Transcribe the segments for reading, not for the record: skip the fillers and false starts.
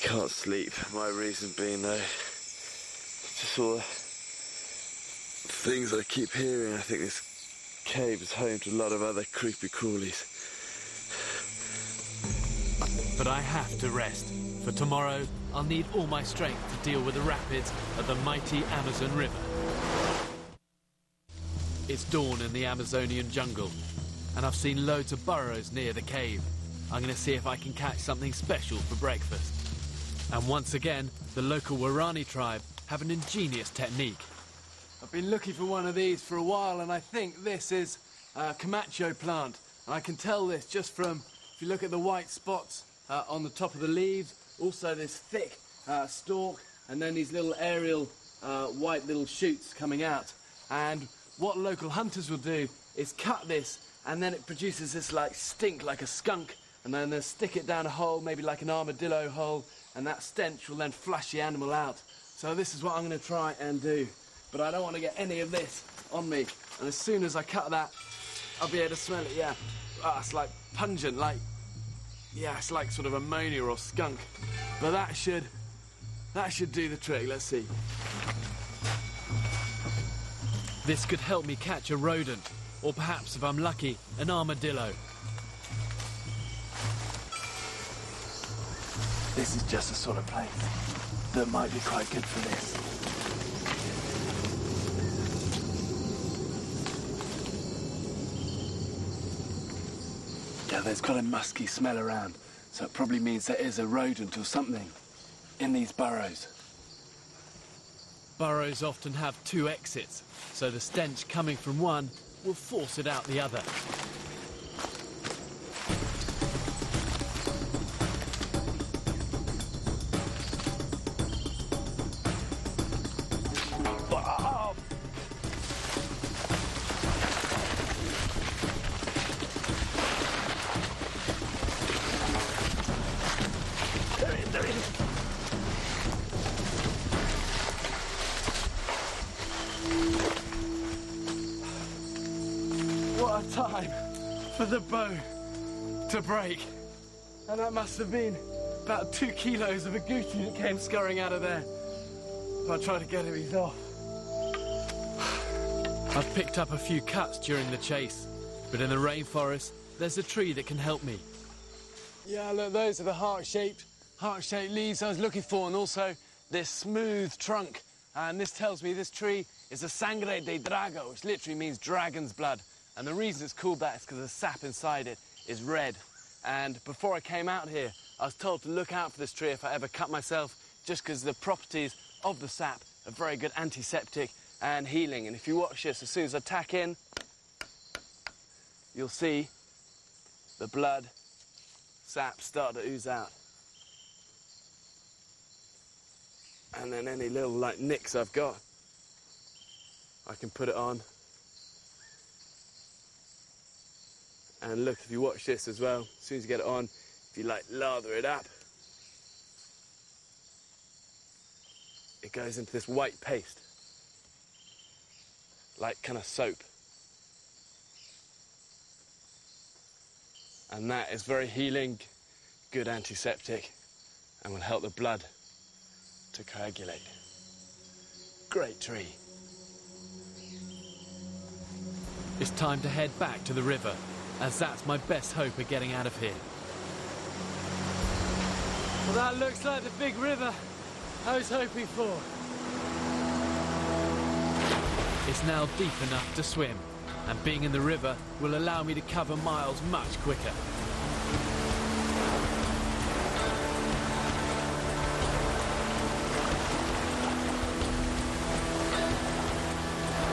can't sleep. My reason being, though, just all the things I keep hearing. I think this cave is home to a lot of other creepy crawlies. But I have to rest. For tomorrow, I'll need all my strength to deal with the rapids of the mighty Amazon River. It's dawn in the Amazonian jungle, and I've seen loads of burrows near the cave. I'm going to see if I can catch something special for breakfast. And once again, the local Warani tribe have an ingenious technique. I've been looking for one of these for a while, and I think this is a Camacho plant. And I can tell this just from, if you look at the white spots on the top of the leaves, also this thick stalk, and then these little aerial white little shoots coming out. And what local hunters will do is cut this, and then it produces this like stink like a skunk, and then they'll stick it down a hole, maybe like an armadillo hole, and that stench will then flush the animal out. So this is what I'm going to try and do. But I don't want to get any of this on me. And as soon as I cut that, I'll be able to smell it, yeah. Ah, it's like pungent, like, yeah, it's like sort of ammonia or skunk. But that should do the trick. Let's see. This could help me catch a rodent, or perhaps, if I'm lucky, an armadillo. This is just the sort of place that might be quite good for this. Yeah, there's quite a musky smell around, so it probably means there is a rodent or something in these burrows. Burrows often have two exits, so the stench coming from one will force it out the other. What a time for the bow to break. And that must have been about 2 kilos of agouti that came scurrying out of there. I'll try to get these off. I've picked up a few cuts during the chase, but in the rainforest, there's a tree that can help me. Yeah, look, those are the heart-shaped leaves I was looking for, and also this smooth trunk. And this tells me this tree is a sangre de drago, which literally means dragon's blood. And the reason it's called that is because the sap inside it is red. And before I came out here, I was told to look out for this tree if I ever cut myself, just because the properties of the sap are very good antiseptic and healing. And if you watch this, as soon as I tack in, you'll see the blood sap start to ooze out. And then any little like nicks I've got, I can put it on. And look, if you watch this as well, as soon as you get it on, if you like lather it up, it goes into this white paste, like kind of soap. And that is very healing, good antiseptic, and will help the blood to coagulate. Great tree. It's time to head back to the river, as that's my best hope of getting out of here. Well, that looks like the big river I was hoping for. It's now deep enough to swim, and being in the river will allow me to cover miles much quicker.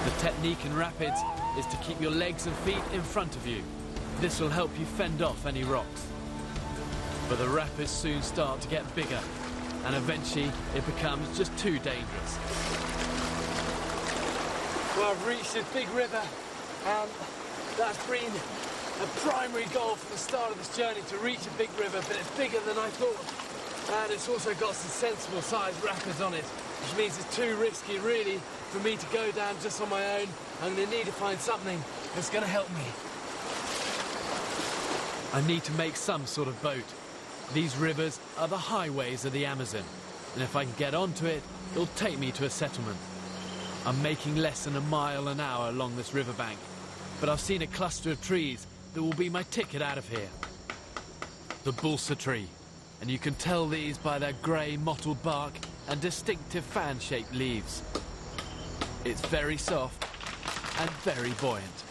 The technique in rapids is to keep your legs and feet in front of you. This will help you fend off any rocks. But the rapids soon start to get bigger, and eventually it becomes just too dangerous. Well, I've reached this big river, and that's been a primary goal from the start of this journey, to reach a big river, but it's bigger than I thought. And it's also got some sensible sized rapids on it, which means it's too risky, really, for me to go down just on my own. I'm going to need to find something that's going to help me. I need to make some sort of boat. These rivers are the highways of the Amazon, and if I can get onto it, it'll take me to a settlement. I'm making less than a mile an hour along this riverbank, but I've seen a cluster of trees that will be my ticket out of here. The balsa tree, and you can tell these by their grey mottled bark and distinctive fan-shaped leaves. It's very soft and very buoyant.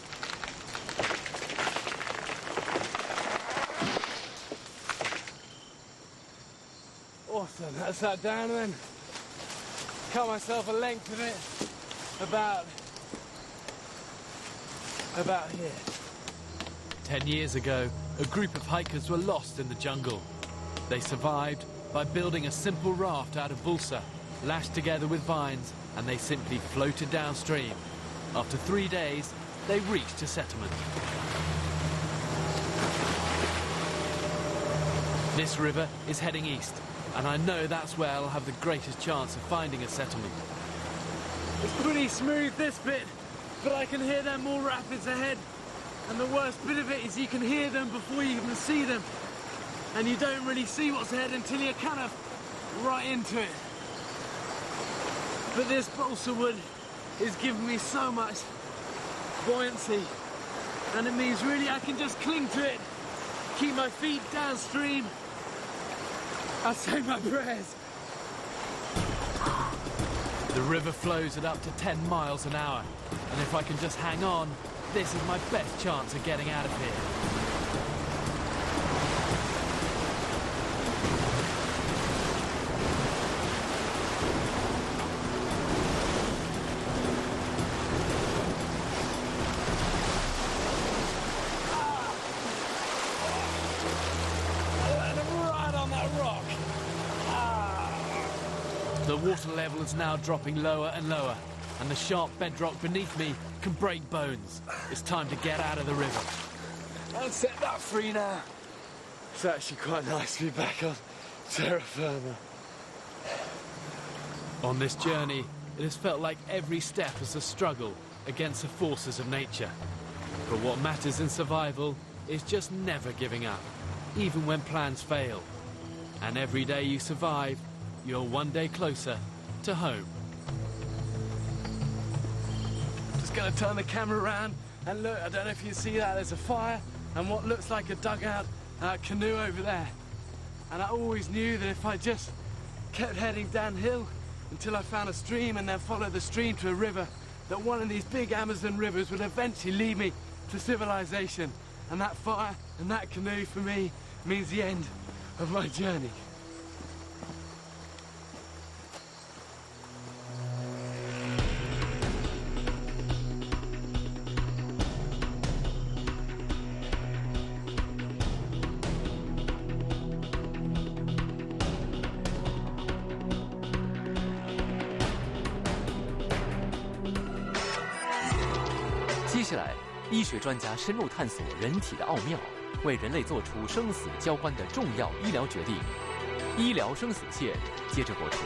Awesome, that's that down then. Cut myself a length of it about here. 10 years ago, a group of hikers were lost in the jungle. They survived by building a simple raft out of balsa, lashed together with vines, and they simply floated downstream. After 3 days, they reached a settlement. This river is heading east, and I know that's where I'll have the greatest chance of finding a settlement. It's pretty smooth, this bit, but I can hear them more rapids ahead. And the worst bit of it is you can hear them before you even see them. And you don't really see what's ahead until you're kind of right into it. But this balsa wood is giving me so much buoyancy. And it means really I can just cling to it, keep my feet downstream. I say my prayers. The river flows at up to 10 miles an hour, and if I can just hang on, this is my best chance of getting out of here. Right on that rock. The water level is now dropping lower and lower, and the sharp bedrock beneath me can break bones. It's time to get out of the river. I'll set that free now. It's actually quite nice to be back on terra firma. On this journey, it has felt like every step is a struggle against the forces of nature. But what matters in survival is just never giving up, even when plans fail. And every day you survive, you're one day closer to home. Just gonna turn the camera around and look, I don't know if you can see that, there's a fire and what looks like a dugout canoe over there. And I always knew that if I just kept heading downhill until I found a stream and then followed the stream to a river, that one of these big Amazon rivers would eventually lead me to civilization. And that fire and that canoe for me means the end of my journey.接下来，医学专家深入探索人体的奥妙，为人类做出生死交关的重要医疗决定。医疗生死线，接着播出。